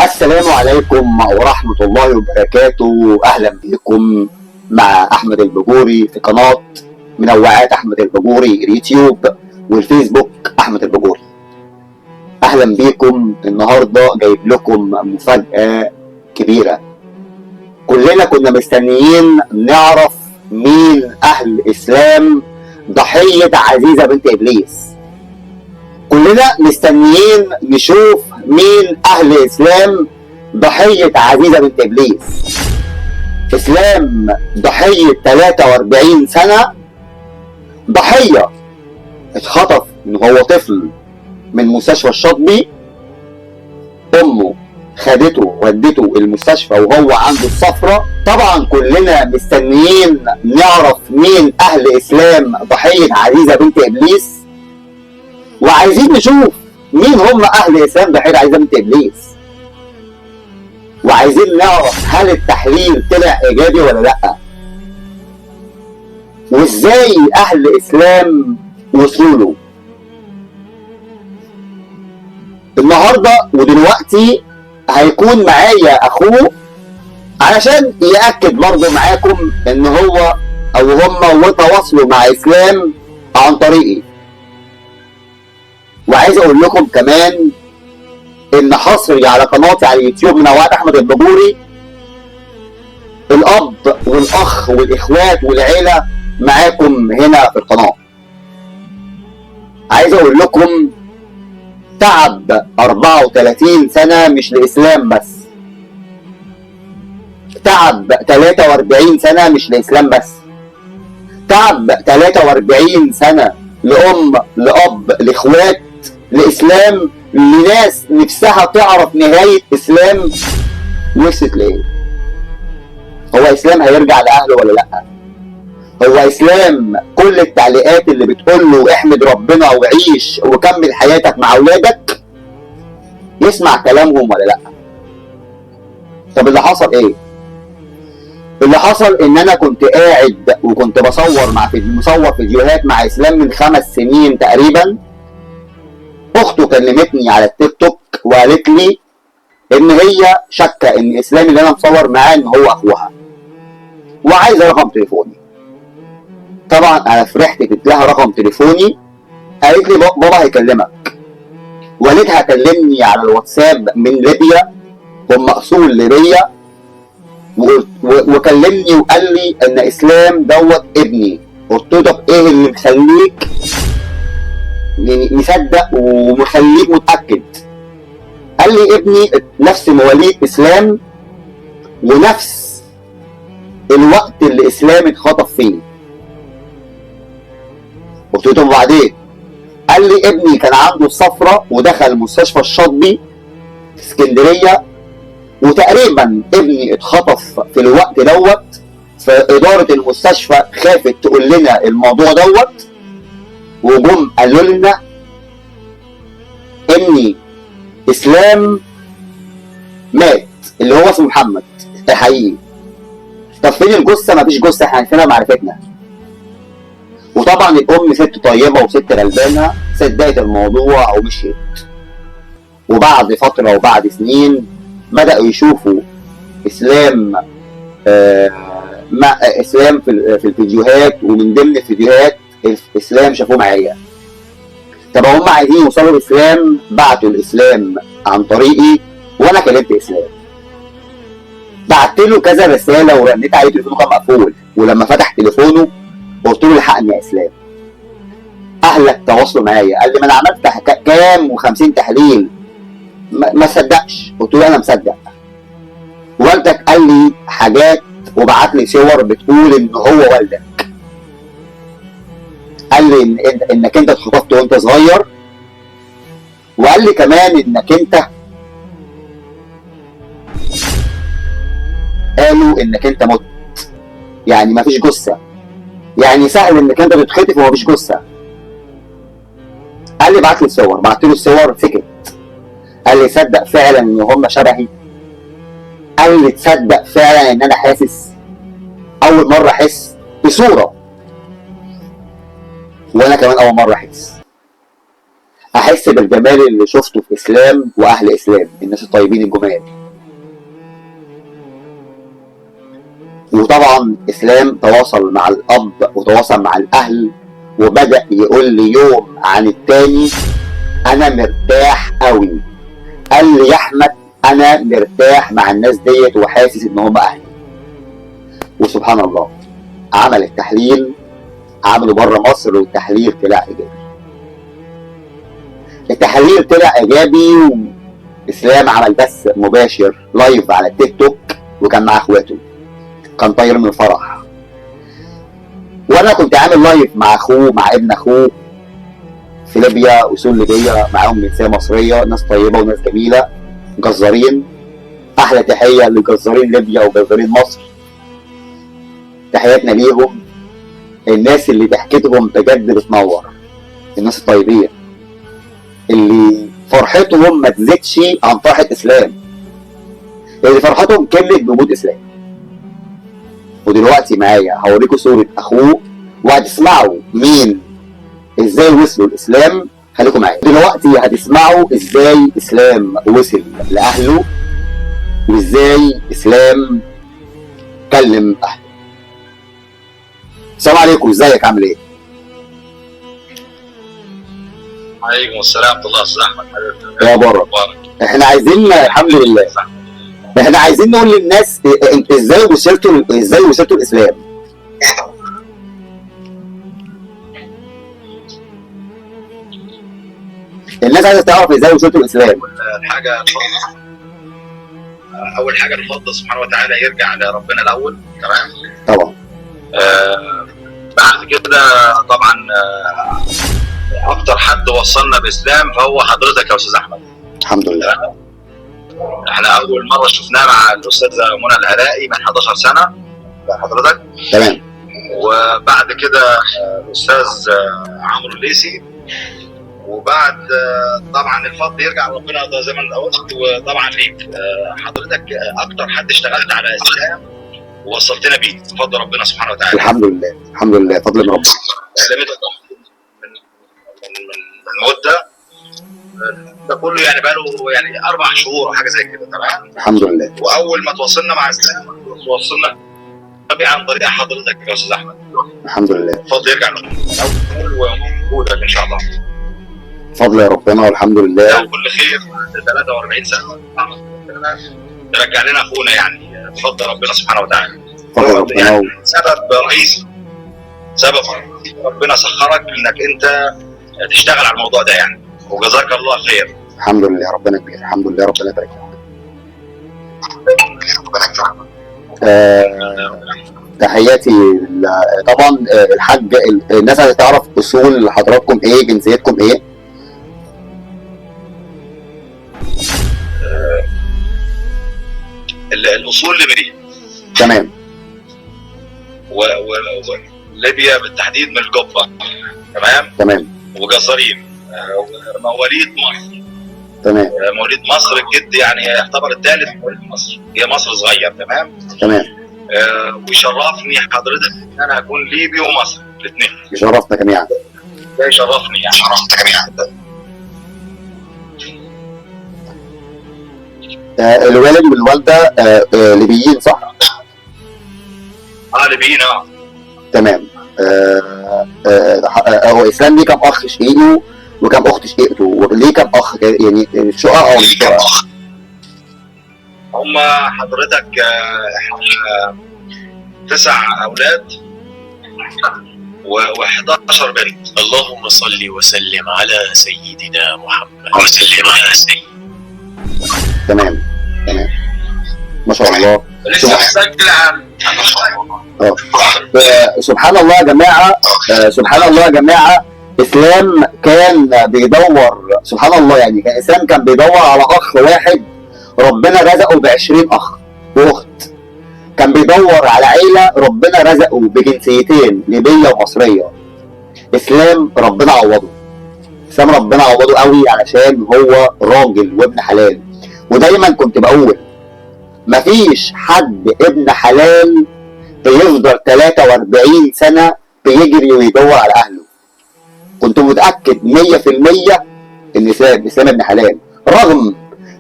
السلام عليكم ورحمة الله وبركاته. أهلا بكم مع أحمد البجوري في قناة منوعات أحمد البجوري اليوتيوب والفيسبوك أحمد البجوري. أهلا بكم. النهاردة جايب لكم مفاجأة كبيرة. كلنا كنا مستنيين نعرف مين أهل إسلام ضحية عزيزة بنت إبليس. كلنا مستنيين نشوف مين أهل إسلام ضحية عزيزة بنت إبليس. إسلام ضحية 43 سنة، ضحية اتخطف من هو طفل من مستشفى الشاطبي. أمه خدته ودته المستشفى وهو عنده الصفرة. طبعا كلنا مستنيين نعرف مين أهل إسلام ضحية عزيزة بنت إبليس، وعايزين نشوف مين هم أهل إسلام ضحية عزيزة بنت إبليس، وعايزين نعرف هل التحليل طلع إيجابي ولا لأ، وإزاي أهل إسلام وصلوا له. النهارده ودلوقتي هيكون معايا أخوه علشان يأكد برضه معاكم إن هو أو هم وتواصلوا مع إسلام عن طريقي. وعايز اقول لكم كمان ان حصري على قناتي على اليوتيوب منوعات احمد البجوري، الاب والاخ والاخوات والعيله معاكم هنا في القناه. عايز اقول لكم تعب 34 سنه مش لاسلام بس، تعب 43 سنه مش لاسلام بس، تعب 43 سنه لام لاب لاخوات لإسلام، لناس نفسها تعرف نهاية إسلام وصلت لإيه. هو إسلام هيرجع لأهله ولا لأ؟ هو إسلام كل التعليقات اللي بتقول له احمد ربنا وعيش وكمل حياتك مع أولادك يسمع كلامهم ولا لأ؟ طب اللي حصل إيه؟ اللي حصل إن أنا كنت قاعد وكنت مصور فيديوهات مع إسلام من 5 سنين تقريبا. اخته كلمتني على التيك توك وقالت لي ان هي شاكه ان اسلام اللي انا مصور معاه ان هو اخوها وعايزه رقم تليفوني. طبعا انا فرحت اديت لها رقم تليفوني. قالت لي بابا هيكلمك. والدها كلمني على الواتساب من ليبيا، هم اصول ليبيا، وكلمني وقال لي ان اسلام دوت ابني. قلت له طب ايه اللي مخليك مصدق ومخليك متأكد؟ قال لي ابني نفس مواليد اسلام ونفس الوقت اللي اسلام اتخطف فيه. قلت له طب وبعدين؟ قال لي ابني كان عنده الصفرة ودخل مستشفى الشاطبي في اسكندرية، وتقريبا ابني اتخطف في الوقت دوت، فإدارة المستشفى خافت تقول لنا الموضوع دوت، وجم قالوا لنا ان اسلام مات اللي هو اسمه محمد الحقيقي. طب فين الجثه؟ مفيش جثه، احنا عارفينها معرفتنا. وطبعا الام ست طيبه وست غلبانه صدقت الموضوع ومشيت. وبعد فتره وبعد سنين بداوا يشوفوا اسلام مع اسلام في الفيديوهات، ومن ضمن الفيديوهات اسلام شافوه معايا. طب هم عايزين يوصلوا لاسلام، بعتوا الاسلام عن طريقي وانا كلمت اسلام. بعت له كذا رساله ورنيت عليه، تليفونه كان مقفول، ولما فتح تليفونه قلت له الحقني يا اسلام، اهلك تواصلوا معايا. قال لي ما انا عملت كام و50 تحليل ما صدقش. قلت له انا مصدق. والدك قال لي حاجات وبعت لي صور بتقول ان هو والدك. قال لي انك انت اتخطفت وانت صغير، وقال لي كمان انك انت قالوا انك انت مت، يعني مفيش جثه، يعني سهل انك انت تتخطف ومفيش جثه. قال لي بعت لي الصور، بعت له الصور سكت. قال لي صدق فعلا ان هم شبهي. قال لي تصدق فعلا ان انا حاسس، اول مره احس بصوره، وانا كمان اول مره احس. احس بالجمال اللي شفته في اسلام واهل اسلام، الناس الطيبين الجمال. وطبعا اسلام تواصل مع الاب وتواصل مع الاهل، وبدأ يقول لي يوم عن التاني انا مرتاح قوي. قال لي يا احمد انا مرتاح مع الناس ديت وحاسس ان هم اهلي. وسبحان الله عمل التحليل، عمله بره مصر والتحليل طلع ايجابي. التحليل طلع ايجابي، واسلام عمل بث مباشر لايف على التيك توك وكان معاه اخواته، كان طاير من الفرح. وانا كنت عامل لايف مع اخوه، مع ابن اخوه في ليبيا، اصول ليبيه، معاهم جنسيه مصريه، ناس طيبه وناس جميله، جزارين. احلى تحيه لجزارين ليبيا وجزارين مصر، تحياتنا ليهم. الناس اللي ضحكتهم بجد بتنور، الناس الطيبين اللي فرحتهم ما تزيدش عن فرحه اسلام، اللي فرحتهم كملت بوجود اسلام. ودلوقتي معايا هوريكم صوره اخوه وهتسمعوا مين ازاي وصلوا الاسلام. خليكم معايا دلوقتي، هتسمعوا ازاي اسلام وصل لاهله وازاي اسلام كلم اهله. السلام عليكم، ازيك عامل ايه؟ عليكم السلام ورحمة الله. استاذ احمد حبيبي يا بره، احنا عايزين الحمد لله، احنا عايزين نقول للناس انت ازاي وصلتوا الاسلام. الناس عايزه تعرف ازاي وصلتوا الاسلام. اول حاجه الفضل سبحانه وتعالى يرجع لربنا الاول، تمام؟ طبعا. بعد كده طبعا اكتر حد وصلنا باسلام فهو حضرتك يا استاذ احمد. الحمد لله. احنا اول مره شفناه مع الاستاذه منى العراقي من 11 سنه حضرتك، تمام. وبعد كده الاستاذ عمرو الليثي، وبعد طبعا الفضل يرجع لربنا زي ما انت قلت، وطبعا ليك حضرتك اكتر حد اشتغلت على اسلام ووصلتنا بيه بفضل ربنا سبحانه وتعالى. الحمد لله، الحمد لله، فضل من ربنا. من مده ده كله يعني بقى له يعني 4 شهور وحاجه زي كده، تمام؟ الحمد لله. واول ما تواصلنا مع اسلام توصلنا عن طريق حضرتك يا استاذ احمد. الحمد لله. الفضل يرجع لك ووجودك ان شاء الله. فضل يا ربنا والحمد لله. وكل خير. 43 سنه ترجع لنا اخونا يعني بفضل ربنا سبحانه وتعالى. فضل ربنا يعني سبب رئيسي، سبب ربنا سخرك انك انت تشتغل على الموضوع ده يعني، وجزاك الله خير. الحمد لله، ربنا كبير، الحمد لله، ربنا يبارك لك. تحياتي طبعا. الحاج، الناس عايزه تعرف اصول حضراتكم ايه، جنسيتكم ايه؟ الاصول ليبيا. تمام. وليبيا بالتحديد من الجبه، تمام؟ تمام. وجزارين، مواليد مصر. تمام. مواليد مصر، الجد يعني يعتبر الثالث مواليد مصر، هي مصر صغير، تمام؟ تمام. ويشرفني حضرتك ان انا اكون ليبي ومصري الاثنين. يشرفنا جميعا. ده يشرفني يعني. شرفت جميعا. الوالد والوالده ليبيين صح؟ ليبيين. تمام. هو اسلام ليه كم اخ شقيقه وكم اخت شقيقته، وليه كم اخ يعني شقق او مش شقق؟ هم حضرتك احنا 9 اولاد و11 بنت. اللهم صل وسلم على سيدنا محمد وسلم على سيدنا. تمام. تمام. ما شاء الله. لسه مسجل عن سبحان الله يا جماعه. سبحان الله يا جماعه. اسلام كان بيدور، سبحان الله يعني، كان اسلام كان بيدور على اخ واحد، ربنا رزقه ب20 اخ واخت. كان بيدور على عيله، ربنا رزقه بجنسيتين، ليبيه ومصريه. اسلام ربنا عوضه. اسلام ربنا عوضه قوي علشان هو راجل وابن حلال. ودايما كنت بقول مفيش حد ابن حلال بيفضل 43 سنه بيجري ويدور على اهله. كنت متاكد 100% الاسلام ابن حلال، رغم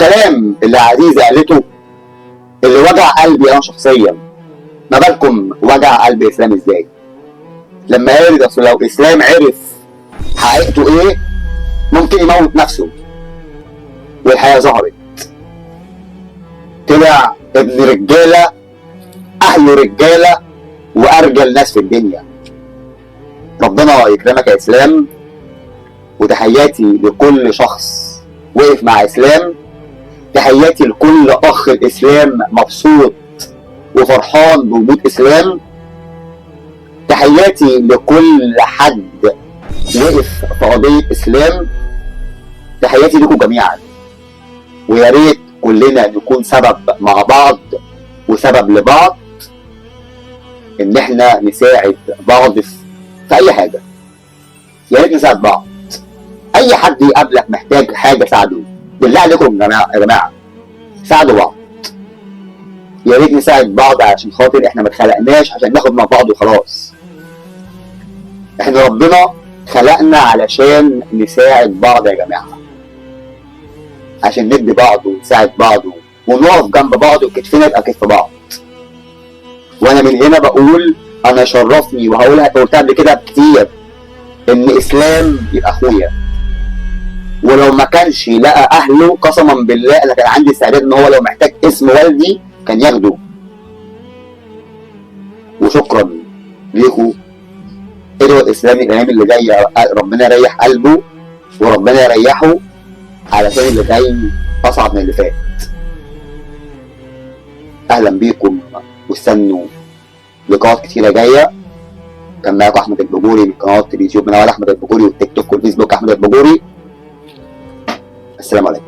كلام اللي عزيزه قالته اللي وجع قلبي انا شخصيا. ما بالكم وجع قلب الاسلام ازاي؟ لما قال اصل لو الاسلام عرف حقيقته ايه ممكن يموت نفسه، والحقيقه ظهرت. طلع ابن رجاله، اهله رجاله، وارجل ناس في الدنيا. ربنا يكرمك يا اسلام، وتحياتي لكل شخص وقف مع اسلام. تحياتي لكل اخ الاسلام مبسوط وفرحان بوجود اسلام. تحياتي لكل حد وقف في قضيه اسلام. تحياتي لكم جميعا، ويا ريت كلنا نكون سبب مع بعض وسبب لبعض ان احنا نساعد بعض في اي حاجه. يا ريت نساعد بعض. اي حد يقابلك محتاج حاجه ساعده، بالله عليكم يا جماعه ساعدوا بعض. يا ريت نساعد بعض عشان خاطر احنا ما اتخلقناش عشان ناخد من بعض وخلاص. احنا ربنا خلقنا علشان نساعد بعض يا جماعه، عشان ندي بعض ونساعد بعض ونقف جنب بعض وكتفنا يبقى كتف بعض. وانا من هنا بقول انا شرفني قلتها قبل كده كتير ان اسلام يبقى اخويا، ولو ما كانش لقى اهله قسما بالله انا كان عندي استعداد ان هو لو محتاج اسم والدي كان ياخده. وشكرا ليكم. ادعوا الاسلام الايام اللي جايه ربنا يريح قلبه وربنا يريحه، علشان اللي جاي اصعب من اللي فات. اهلا بيكم واستنوا لقاءات كتيره جايه. كان معاكم احمد البجوري من قناه اليوتيوب من احمد البجوري، والتيك توك والفيسبوك احمد البجوري. السلام عليكم.